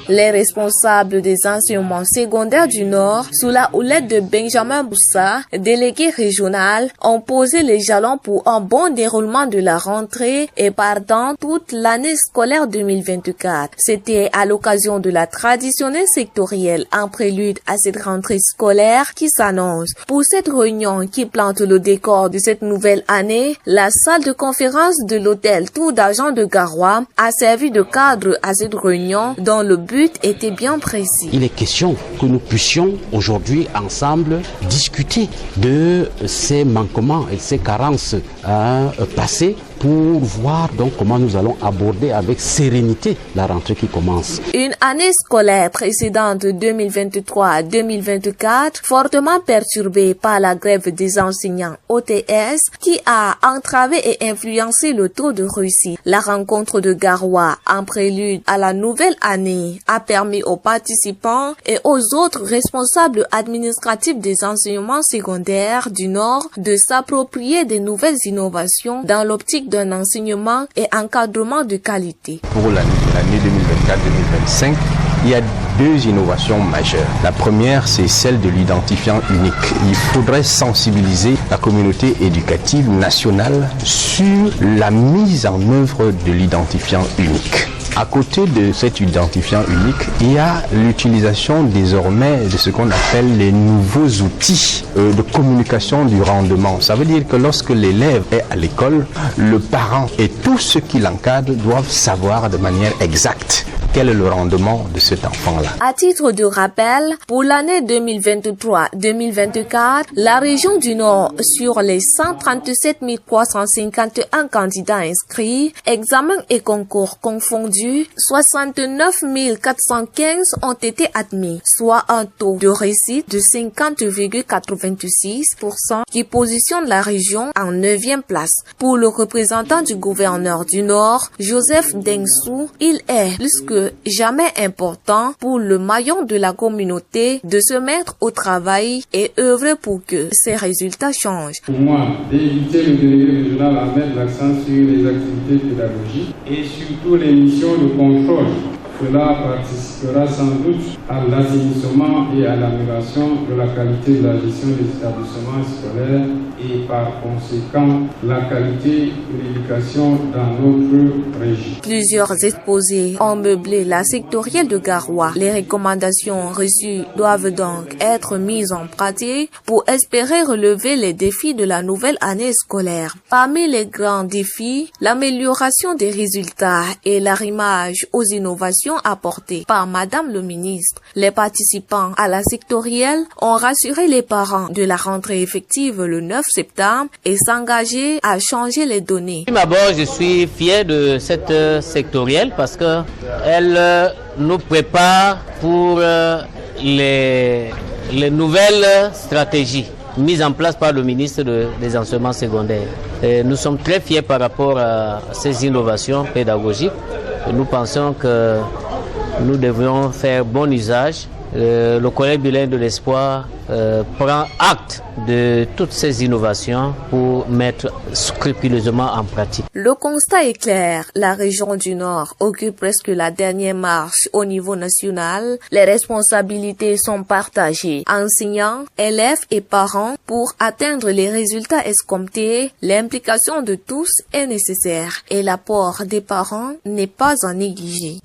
Les responsables des enseignements secondaires du Nord, sous la houlette de Benjamin Boussa, délégué régional, ont posé les jalons pour un bon déroulement de la rentrée et pendant toute l'année scolaire 2024. C'était à l'occasion de la traditionnelle sectorielle en prélude à cette rentrée scolaire qui s'annonce. Pour cette réunion qui plante le décor de cette nouvelle année, la salle de conférence de l'hôtel Tour d'Argent de Garoua a servi de cadre à cette réunion dont le but était bien précis. Il est question que nous puissions aujourd'hui ensemble discuter de ces manquements et ces carences passées pour voir donc comment nous allons aborder avec sérénité la rentrée qui commence. Une année scolaire précédente 2023-2024 fortement perturbée par la grève des enseignants OTS qui a entravé et influencé le taux de réussite. La rencontre de Garoua en prélude à la nouvelle année a permis aux participants et aux autres responsables administratifs des enseignements secondaires du Nord de s'approprier des nouvelles innovations dans l'optique d'un enseignement et encadrement de qualité. Pour l'année 2024-2025, il y a deux innovations majeures. La première, c'est celle de l'identifiant unique. Il faudrait sensibiliser la communauté éducative nationale sur la mise en œuvre de l'identifiant unique. À côté de cet identifiant unique, il y a l'utilisation désormais de ce qu'on appelle les nouveaux outils de communication du rendement. Ça veut dire que lorsque l'élève est à l'école, le parent et tous ceux qui l'encadrent doivent savoir de manière exacte quel est le rendement de cet enfant-là. À titre de rappel, pour l'année 2023-2024, la région du Nord, sur les 137 351 candidats inscrits, examens et concours confondus, 69 415 ont été admis, soit un taux de réussite de 50,86% qui positionne la région en 9e place. Pour le représentant du gouverneur du Nord, Joseph Dengsou, il est plus que jamais important pour le maillon de la communauté de se mettre au travail et œuvrer pour que ces résultats changent. Pour moi, d'éviter le délégué régional à mettre l'accent sur les activités pédagogiques et surtout les missions de contrôle. Cela participera sans doute à l'assainissement et à l'amélioration de la qualité de la gestion des établissements scolaires et par conséquent la qualité de l'éducation dans notre région. Plusieurs exposés ont meublé la sectorielle de Garoua. Les recommandations reçues doivent donc être mises en pratique pour espérer relever les défis de la nouvelle année scolaire. Parmi les grands défis, l'amélioration des résultats et l'arrimage aux innovations apportées par Madame le ministre. Les participants à la sectorielle ont rassuré les parents de la rentrée effective le 9 septembre et s'engagé à changer les données. D'abord, je suis fier de cette sectorielle parce que elle nous prépare pour les nouvelles stratégies mises en place par le ministre des Enseignements secondaires. Et nous sommes très fiers par rapport à ces innovations pédagogiques. Nous pensons que nous devrions faire bon usage. Le collège bilingue de l'espoir prend acte de toutes ces innovations pour mettre scrupuleusement en pratique. Le constat est clair. La région du Nord occupe presque la dernière marche au niveau national. Les responsabilités sont partagées. Enseignants, élèves et parents, pour atteindre les résultats escomptés, l'implication de tous est nécessaire et l'apport des parents n'est pas à négliger.